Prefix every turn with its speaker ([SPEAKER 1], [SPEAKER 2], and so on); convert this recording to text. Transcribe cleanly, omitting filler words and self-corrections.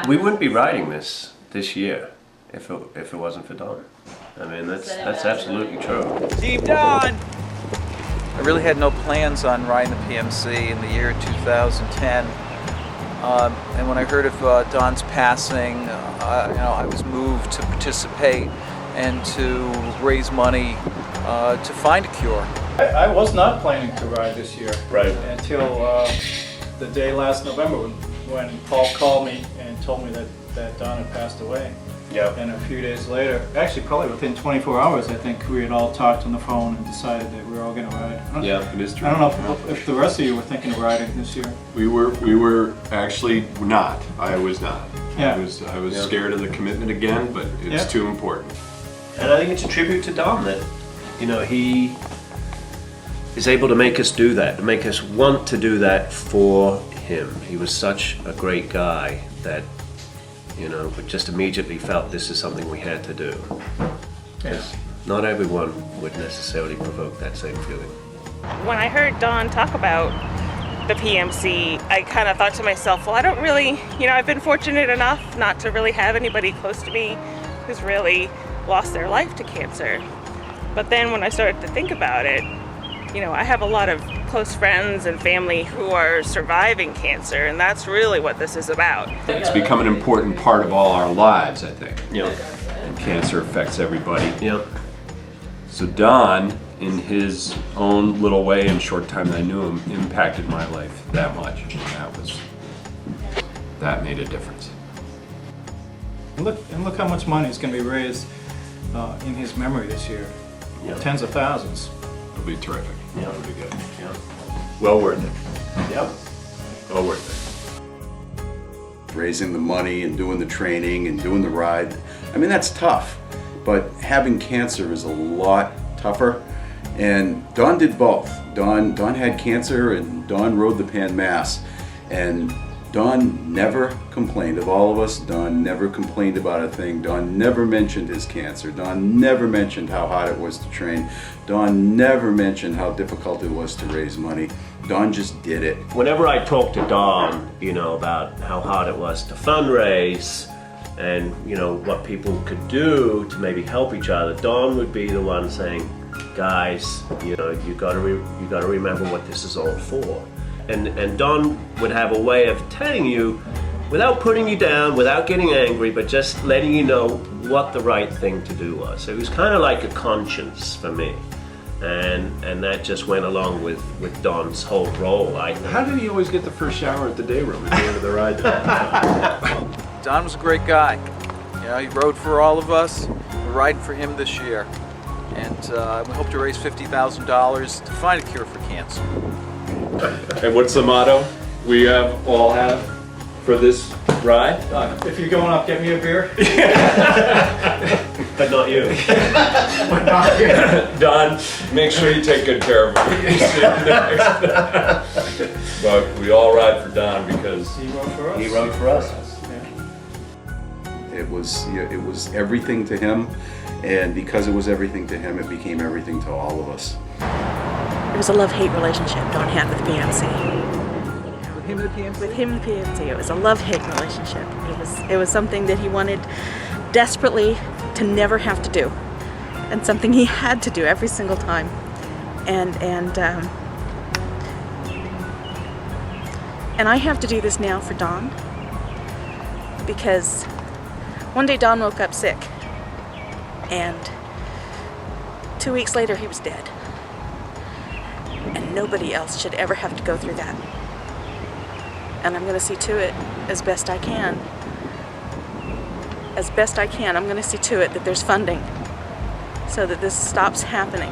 [SPEAKER 1] We wouldn't be riding this year if it wasn't for Don. I mean, that's absolutely true.
[SPEAKER 2] Team Don! I really had no plans on riding the PMC in the year 2010. And when I heard of Don's passing, I was moved to participate and to raise money to find a cure.
[SPEAKER 3] I was not planning to ride this year.
[SPEAKER 1] Right.
[SPEAKER 3] Until the day last November when Paul called me and told me that Don had passed away.
[SPEAKER 1] Yeah.
[SPEAKER 3] And a few days later, actually probably within 24 hours, I think we had all talked on the phone and decided that we were all going to ride.
[SPEAKER 1] Yeah, it is true.
[SPEAKER 3] I don't know if the rest of you were thinking of riding this year.
[SPEAKER 4] We were actually not. I was not.
[SPEAKER 3] Yeah.
[SPEAKER 4] I was scared of the commitment again, but it's too important.
[SPEAKER 1] And I think it's a tribute to Don that, he is able to make us do that, to make us want to do that for him. He was such a great guy that, we just immediately felt this is something we had to do. Because not everyone would necessarily provoke that same feeling.
[SPEAKER 5] When I heard Don talk about the PMC, I kind of thought to myself, well, I don't really, I've been fortunate enough not to really have anybody close to me who's really lost their life to cancer. But then when I started to think about it, I have a lot of close friends and family who are surviving cancer, and that's really what this is about.
[SPEAKER 4] It's become an important part of all our lives, I think.
[SPEAKER 1] Yeah.
[SPEAKER 4] And cancer affects everybody.
[SPEAKER 1] Yeah.
[SPEAKER 4] So Don, in his own little way and short time that I knew him, impacted my life that much. That made a difference.
[SPEAKER 3] Look how much money is going to be raised in his memory this year.
[SPEAKER 1] Yeah.
[SPEAKER 3] Tens of thousands.
[SPEAKER 4] It'll be terrific.
[SPEAKER 1] Yeah.
[SPEAKER 4] It'll be good.
[SPEAKER 1] Yeah.
[SPEAKER 4] Well worth it.
[SPEAKER 1] Yep.
[SPEAKER 4] Well worth it.
[SPEAKER 6] Raising the money and doing the training and doing the ride. I mean, that's tough, but having cancer is a lot tougher. And Don did both. Don had cancer and Don rode the Pan Mass. And Don never complained of all of us. Don never complained about a thing. Don never mentioned his cancer. Don never mentioned how hard it was to train. Don never mentioned how difficult it was to raise money. Don just did it.
[SPEAKER 1] Whenever I talk to Don, about how hard it was to fundraise and, what people could do to maybe help each other, Don would be the one saying, guys, you gotta remember what this is all for. And Don would have a way of telling you, without putting you down, without getting angry, but just letting you know what the right thing to do was. So it was kind of like a conscience for me. And that just went along with Don's whole role, I think.
[SPEAKER 4] How did he always get the first shower at the day room at the end of the ride?
[SPEAKER 2] Don was a great guy. He rode for all of us. We're riding for him this year. And we hope to raise $50,000 to find a cure for cancer.
[SPEAKER 4] And what's the motto we all have for this ride?
[SPEAKER 3] If you're going up, get me a beer.
[SPEAKER 1] But not you.
[SPEAKER 4] Don, make sure you take good care of him. But we all ride for Don because
[SPEAKER 3] He rode for us.
[SPEAKER 1] He rode for us.
[SPEAKER 6] It was everything to him. And because it was everything to him, it became everything to all of us.
[SPEAKER 7] It was a love-hate relationship Don had with the PMC.
[SPEAKER 2] With him and the PMC?
[SPEAKER 7] With him and the PMC, it was a love-hate relationship. It was something that he wanted desperately to never have to do, and something he had to do every single time. And I have to do this now for Don, because one day Don woke up sick, and 2 weeks later he was dead. And nobody else should ever have to go through that. And I'm going to see to it as best I can. I'm going to see to it that there's funding so that this stops happening.